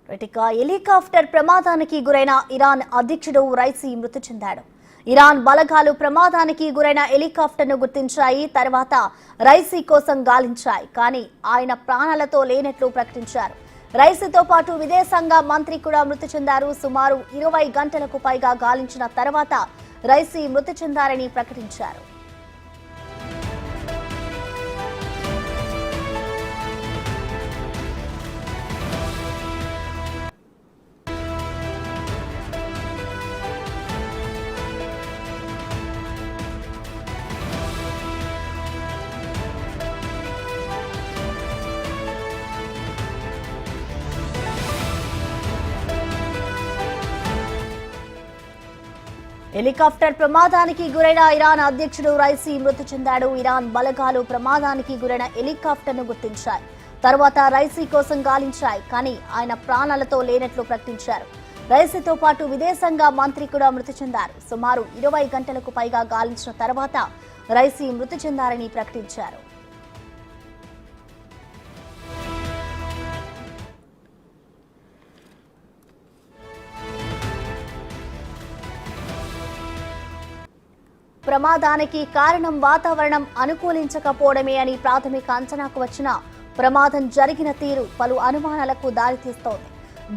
ఇక హెలికాప్టర్ ప్రమాదానికి గురైన ఇరాన్ అధ్యక్షుడు రైసీ మృతి చెందాడు. ఇరాన్ బలగాలు ప్రమాదానికి గురైన హెలికాప్టర్ను గుర్తించాయి. తర్వాత రైసీ కోసం గాలించాయి. కానీ ఆయన ప్రాణాలతో లేనట్లు ప్రకటించారు. రైసీతో పాటు విదేశాంగ మంత్రి కూడా మృతి చెందారు. సుమారు 20 గంటలకు పైగా గాలించిన తర్వాత రైసీ మృతి చెందారని ప్రకటించారు. హెలికాప్టర్ ప్రమాదానికి గురైన ఇరాన్ అధ్యక్షుడు రైసీ మృతి చెందాడు. ఇరాన్ బలగాలు ప్రమాదానికి గురైన హెలికాప్టర్ను గుర్తించాయి. తర్వాత రైసీ కోసం గాలించాయి. కానీ ఆయన ప్రాణాలతో లేనట్లు ప్రకటించారు. రైసీతో పాటు విదేశాంగ మంత్రి కూడా మృతి చెందారు. సుమారు 20 గంటలకు పైగా గాలించిన తర్వాత రైసీ మృతి చెందారని ప్రకటించారు. ప్రమాదానికి కారణం వాతావరణం అనుకూలించకపోవడమే అని ప్రాథమిక అంచనాకు వచ్చిన ప్రమాదం జరిగిన తీరు పలు అనుమానాలకు దారితీస్తోంది.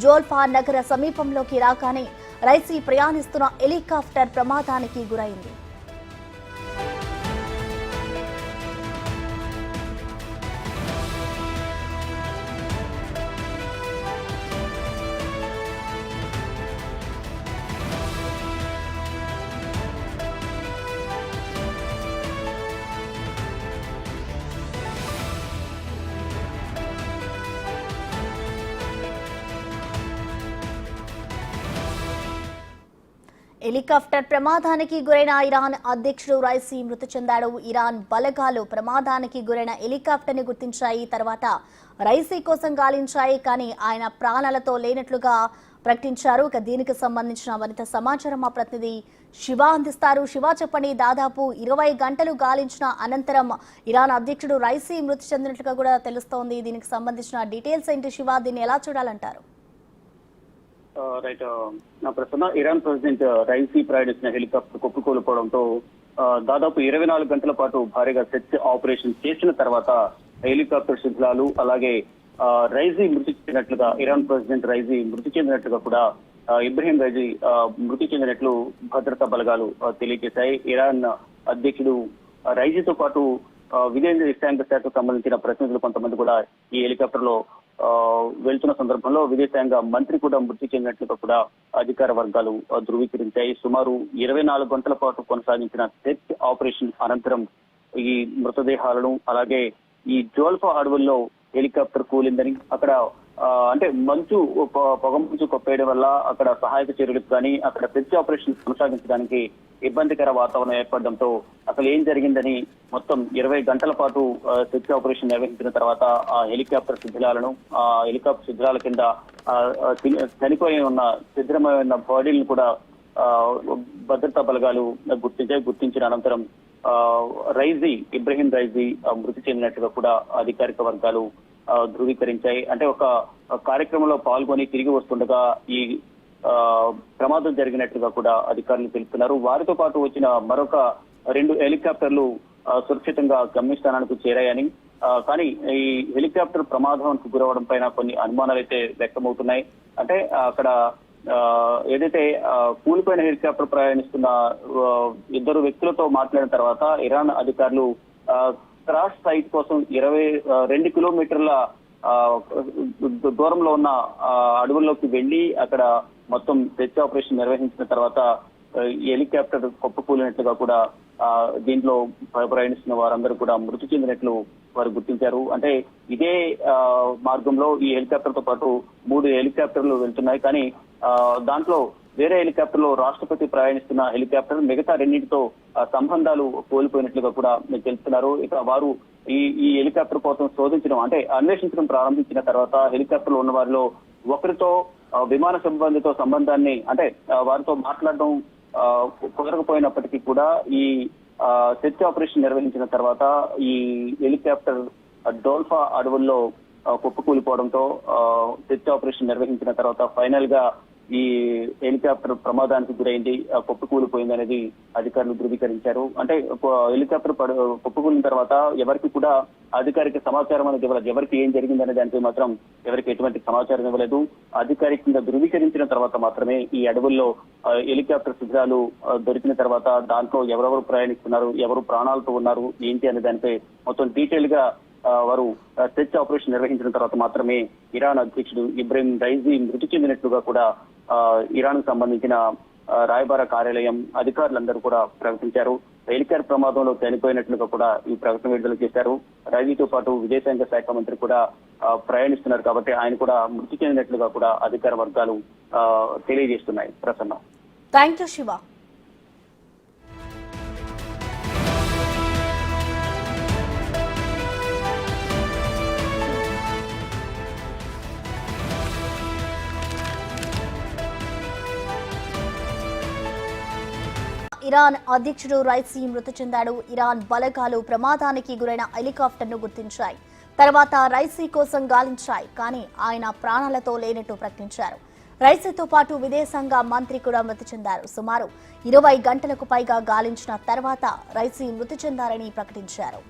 జోల్ఫా నగర సమీపంలోకి రాగానే రైసీ ప్రయాణిస్తున్న హెలికాప్టర్ ప్రమాదానికి గురైంది. హెలికాప్టర్ ప్రమాదానికి గురైన ఇరాన్ అధ్యక్షుడు రైసీ మృతి చెందాడు. ఇరాన్ బలగాలు ప్రమాదానికి గురైన హెలికాప్టర్ని గుర్తించాయి. తర్వాత రైసీ కోసం గాలించాయి. కానీ ఆయన ప్రాణాలతో లేనట్లుగా ప్రకటించారు. ఇక దీనికి సంబంధించిన మరింత సమాచారం మా ప్రతినిధి శివ అందిస్తారు. శివ, చెప్పండి. దాదాపు 20 గంటలు గాలించిన అనంతరం ఇరాన్ అధ్యక్షుడు రైసీ మృతి చెందినట్లుగా కూడా తెలుస్తోంది. దీనికి సంబంధించిన డీటెయిల్స్ ఏంటి శివ? దీన్ని ఎలా చూడాలంటారు? రైట్, నా ప్రశ్న, ఇరాన్ ప్రెసిడెంట్ రైసీ ప్రయాణించిన హెలికాప్టర్ కుప్పకూలిపోవడంతో దాదాపు 24 గంటల పాటు భారీగా సెర్చ్ ఆపరేషన్ చేసిన తర్వాత హెలికాప్టర్ శిథిలాలు అలాగే రైసీ మృతి చెందినట్లుగా, ఇరాన్ ప్రెసిడెంట్ రైసీ మృతి చెందినట్లుగా కూడా ఇబ్రహీం రైసీ మృతి చెందినట్లు భద్రతా బలగాలు తెలియజేశాయి. ఇరాన్ అధ్యక్షుడు రైసీతో పాటు విదేశాంగ శాఖకు సంబంధించిన ప్రతినిధులు కొంతమంది కూడా ఈ హెలికాప్టర్ లో వెళ్తున్న సందర్భంలో విదేశాంగ మంత్రి కూడా మృతి చెందినట్లుగా కూడా అధికార వర్గాలు ధృవీకరించాయి. సుమారు 24 గంటల పాటు కొనసాగించిన సెర్చ్ ఆపరేషన్ అనంతరం ఈ మృతదేహాలను, అలాగే ఈ జోల్ఫా అడవుల్లో హెలికాప్టర్ కూలిందని, అక్కడ అంటే పొగమంచు కొప్పేయడం వల్ల అక్కడ సహాయక చర్యలకు కానీ అక్కడ సెర్చ్ ఆపరేషన్ కొనసాగించడానికి ఇబ్బందికర వాతావరణం ఏర్పడడంతో అసలు ఏం జరిగిందని మొత్తం 20 గంటల పాటు సెర్చ్ ఆపరేషన్ నిర్వహించిన తర్వాత ఆ హెలికాప్టర్ శిథిలాలను, ఆ హెలికాప్టర్ శిథిలాల కింద చనిపోయి ఉన్న శిథిలమైన బాడీలను కూడా భద్రతా బలగాలు గుర్తించిన అనంతరం ఇబ్రహీం రైసీ మృతి చెందినట్టుగా కూడా అధికారిక వర్గాలు ధృవీకరించాయి. అంటే ఒక కార్యక్రమంలో పాల్గొని తిరిగి వస్తుండగా ఈ ప్రమాదం జరిగినట్లుగా కూడా అధికారులు తెలుపుతున్నారు. వారితో పాటు వచ్చిన మరొక 2 హెలికాప్టర్లు సురక్షితంగా గమ్యస్థానానికి చేరాయని, కానీ ఈ హెలికాప్టర్ ప్రమాదానికి గురవడం పైన కొన్ని అనుమానాలు అయితే వ్యక్తమవుతున్నాయి. అంటే అక్కడ ఏదైతే కూలిపోయిన హెలికాప్టర్ ప్రయాణిస్తున్న 2 వ్యక్తులతో మాట్లాడిన తర్వాత ఇరాన్ అధికారులు క్రాష్ సైట్ కోసం 22 కిలోమీటర్ల దూరంలో ఉన్న అడవుల్లోకి వెళ్లి అక్కడ మొత్తం సెర్చ్ ఆపరేషన్ నిర్వహించిన తర్వాత హెలికాప్టర్ కుప్పకూలినట్లుగా కూడా దీంట్లో ప్రయాణిస్తున్న వారందరూ కూడా మృతి చెందినట్లు వారు గుర్తించారు. అంటే ఇదే మార్గంలో ఈ హెలికాప్టర్ తో పాటు 3 హెలికాప్టర్లు వెళ్తున్నాయి. కానీ దాంట్లో వేరే హెలికాప్టర్ లో రాష్ట్రపతి ప్రయాణిస్తున్న హెలికాప్టర్ మిగతా 2తో సంబంధాలు కోల్పోయినట్లుగా కూడా తెలుస్తున్నారు. ఇక వారు ఈ హెలికాప్టర్ కోసం శోధించడం, అంటే అన్వేషించడం ప్రారంభించిన తర్వాత హెలికాప్టర్ లో ఉన్న వారిలో ఒకరితో విమాన సిబ్బందితో సంబంధాన్ని, అంటే వారితో మాట్లాడడం కుదరకపోయినప్పటికీ కూడా ఈ సెర్చ్ ఆపరేషన్ నిర్వహించిన తర్వాత ఈ హెలికాప్టర్ డోల్ఫా అడవుల్లో కుప్పకూలిపోవడంతో సెర్చ్ ఆపరేషన్ నిర్వహించిన తర్వాత ఫైనల్ గా ఈ హెలికాప్టర్ ప్రమాదానికి గురైంది, కుప్పకూలిపోయింది అనేది అధికారులు ధృవీకరించారు. అంటే హెలికాప్టర్ కుప్పకూలిన తర్వాత ఎవరికి కూడా అధికారిక సమాచారం అనేది ఇవ్వలేదు. ఎవరికి ఏం జరిగిందనే దానిపై మాత్రం ఎవరికి ఎటువంటి సమాచారం ఇవ్వలేదు. అధికారికంగా ధృవీకరించిన తర్వాత మాత్రమే ఈ అడవుల్లో హెలికాప్టర్ శిథిలాలు దొరికిన తర్వాత దాంట్లో ఎవరెవరు ప్రయాణిస్తున్నారు, ఎవరు ప్రాణాలతో ఉన్నారు, ఏంటి అనే దానిపై మొత్తం డీటెయిల్ గా వారు సెర్చ్ ఆపరేషన్ నిర్వహించిన తర్వాత మాత్రమే ఇరాన్ అధ్యక్షుడు ఇబ్రహీం రైజీ మృతి చెందినట్లుగా కూడా ఇరాన్ కు సంబంధించిన రాయబార కార్యాలయం అధికారులందరూ కూడా ప్రకటించారు. హెలికాప్టర్ ప్రమాదంలో చనిపోయినట్లుగా కూడా ఈ ప్రకటన విడుదల చేశారు. రైజీతో పాటు విదేశాంగ శాఖ మంత్రి కూడా ప్రయాణిస్తున్నారు కాబట్టి ఆయన కూడా మృతి చెందినట్లుగా కూడా అధికార వర్గాలు తెలియజేస్తున్నాయి. Prasanna. Thank you Shiva. Iran అధ్యక్షుడు రైసీ మృతి చెందాడు. ఇరాన్ బలగాలు ప్రమాదానికి గురైన హెలికాప్టర్ ను గుర్తించాయి. తర్వాత రైసీ కోసం గాలించాయి, కానీ ఆయన ప్రాణాలతో లేనట్టు ప్రకటించారు. రైసీతో పాటు విదేశాంగ మంత్రి కూడా మృతి చెందారు. సుమారు 20 గంటలకు పైగా గాలించిన తర్వాత రైసీ మృతి చెందారని ప్రకటించారు.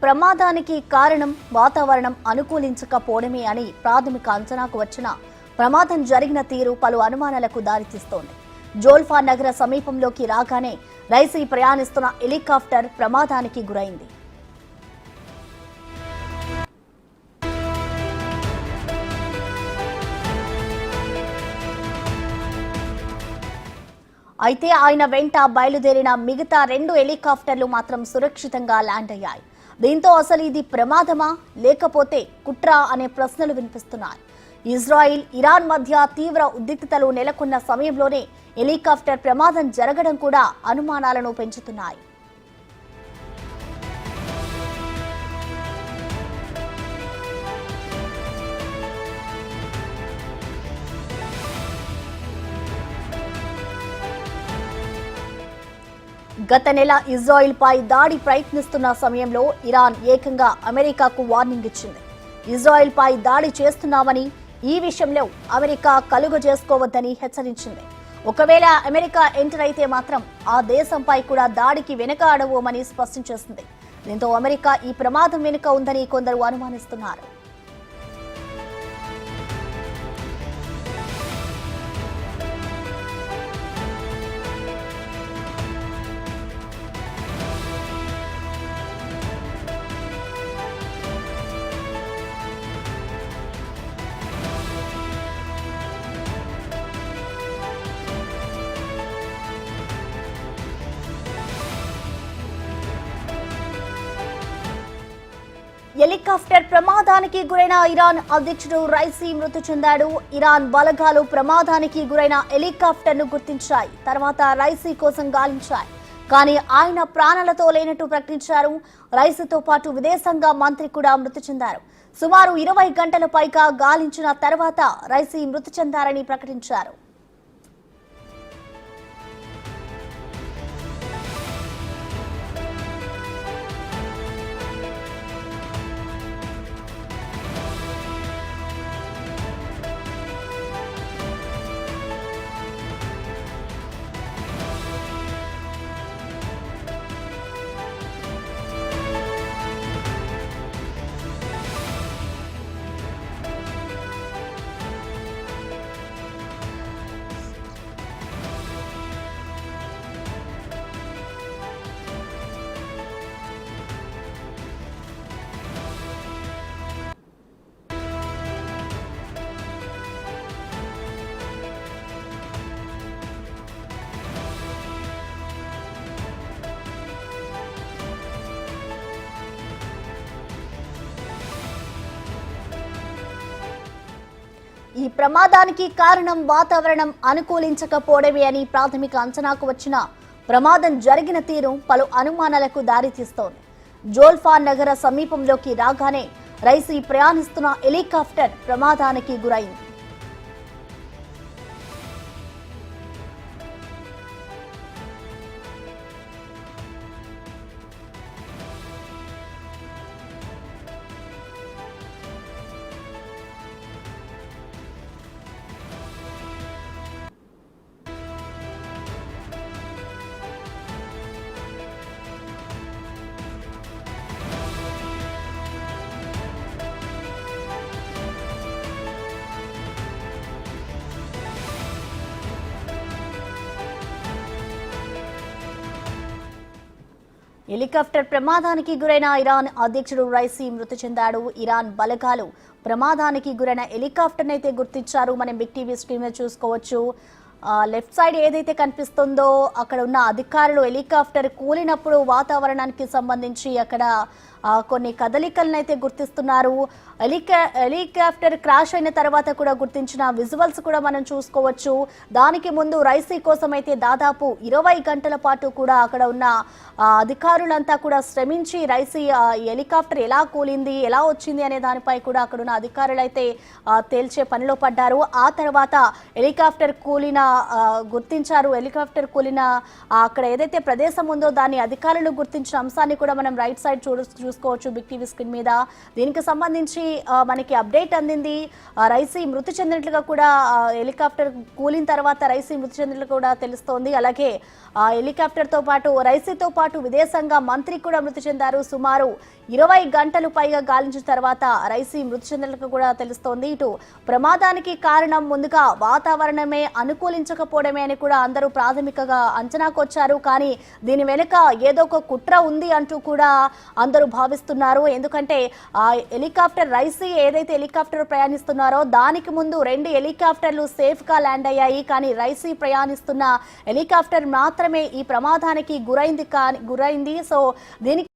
ప్రమాదానికి కారణం వాతావరణం అనుకూలించకపోవడమే అని ప్రాథమిక అంచనాకు వచ్చిన ప్రమాదం జరిగిన తీరు పలు అనుమానాలకు దారితీస్తోంది. జోల్ఫా నగర సమీపంలోకి రాగానే రైసీ ప్రయాణిస్తున్న హెలికాప్టర్ ప్రమాదానికి గురైంది. అయితే ఆయన వెంట బయలుదేరిన మిగతా 2 హెలికాప్టర్లు మాత్రం సురక్షితంగా ల్యాండ్ అయ్యాయి. దీంతో అసలు ఇది ప్రమాదమా లేకపోతే కుట్ర అనే ప్రశ్నలు వినిపిస్తున్నాయి. ఇజ్రాయిల్, ఇరాన్ మధ్య తీవ్ర ఉద్రిక్తతలు నెలకొన్న సమయంలోనే హెలికాప్టర్ ప్రమాదం జరగడం కూడా అనుమానాలను పెంచుతున్నాయి. గత నెల ఇజ్రాయిల్ పై దాడి ప్రయత్నిస్తున్న సమయంలో ఇరాన్ ఏకంగా అమెరికాకు వార్నింగ్ ఇచ్చింది. ఇజ్రాయిల్ పై దాడి చేస్తున్నామని, ఈ విషయంలో అమెరికా కలుగజేసుకోవద్దని హెచ్చరించింది. ఒకవేళ అమెరికా ఎంటర్ అయితే మాత్రం ఆ దేశంపై కూడా దాడికి వెనకాడబోమని స్పష్టం చేసింది. దీంతో అమెరికా ఈ ప్రమాదం వెనుక ఉందని కొందరు అనుమానిస్తున్నారు. హెలికాప్టర్ ప్రమాదానికి గురైన ఇరాన్ అధ్యక్షుడు రైసీ మృతి చెందాడు. ఇరాన్ బలగాలు ప్రమాదానికి గురైన హెలికాప్టర్ ను గుర్తించాయి. తర్వాత రైసీ కోసం గాలించాయి, కానీ ఆయన ప్రాణాలతో లేనట్టు ప్రకటించారు. రైసీతో పాటు విదేశాంగ మంత్రి కూడా మృతి చెందారు. సుమారు 20 గంటల పైగా గాలించిన తర్వాత రైసీ మృతి చెందారని ప్రకటించారు. ఈ ప్రమాదానికి కారణం వాతావరణం అనుకూలించకపోవడమే అని ప్రాథమిక అంచనాకు వచ్చిన ప్రమాదం జరిగిన తీరు పలు అనుమానాలకు దారితీస్తోంది. జోల్ఫాన్ నగర సమీపంలోకి రాగానే రైసీ ప్రయాణిస్తున్న హెలికాప్టర్ ప్రమాదానికి గురైంది. హెలికాప్టర్ ప్రమాదానికి గురైన ఇరాన్ అధ్యక్షుడు రైసీ మృతి చెందాడు. ఇరాన్ బలగాలు ప్రమాదానికి గురైన హెలికాప్టర్ అయితే గుర్తించారు. మనం బిగ్ టీవీ స్క్రీన్ మీద చూసుకోవచ్చు. లెఫ్ట్ సైడ్ ఏదైతే కనిపిస్తుందో అక్కడ ఉన్న అధికారులు హెలికాప్టర్ కూలినప్పుడు వాతావరణానికి సంబంధించి అక్కడ కొన్ని కదలికలను అయితే గుర్తిస్తున్నారు. హెలికాప్టర్ క్రాష్ అయిన తర్వాత కూడా గుర్తించిన విజువల్స్ కూడా మనం చూసుకోవచ్చు. దానికి ముందు రైసీ కోసం అయితే దాదాపు 20 గంటల పాటు కూడా అక్కడ ఉన్న అధికారులంతా కూడా శ్రమించి రైసీ హెలికాప్టర్ ఎలా కూలింది, ఎలా వచ్చింది అనే దానిపై కూడా అక్కడ ఉన్న అధికారులు అయితే తేల్చే పనిలో పడ్డారు. ఆ తర్వాత హెలికాప్టర్ కూలిన గుర్తించారు. హెలికాప్టర్ కూలిన అక్కడ ఏదైతే ప్రదేశం ఉందో దాన్ని అధికారులు గుర్తించిన అంశాన్ని కూడా మనం రైట్ సైడ్ చూసుకోవచ్చు బిగ్ టీవీ స్క్రీన్ మీద. దీనికి సంబంధించి మనకి అప్డేట్ అందింది. రైసీ మృతి చెందినట్లుగా కూడా హెలికాప్టర్ కూలిన తర్వాత రైసీ మృతి చెందినట్లు కూడా తెలుస్తోంది. అలాగే హెలికాప్టర్ తో పాటు రైసీతో పాటు విదేశాంగ మంత్రి కూడా మృతి చెందారు. సుమారు 20 గంటలు పైగా గాలించిన తర్వాత రైసీ మృతి చెందినట్లు కూడా తెలుస్తోంది. ఇటు ప్రమాదానికి కారణం ముందుగా వాతావరణమే అనుకూలించకపోవడమే అని కూడా అందరూ ప్రాథమికంగా అంచనాకు వచ్చారు. కానీ దీని వెనుక ఏదో ఒక కుట్ర ఉంది అంటూ కూడా అందరూ భావిస్తున్నారు. ఎందుకంటే హెలికాప్టర్ రైసీ ఏదైతే హెలికాప్టర్ ప్రయాణిస్తున్నారో దానికి ముందు 2 హెలికాప్టర్లు సేఫ్ గా ల్యాండ్ అయ్యాయి. కానీ రైసీ ప్రయాణిస్తున్న హెలికాప్టర్ మాత్రమే ఈ ప్రమాదానికి గురైంది. సో దీనికి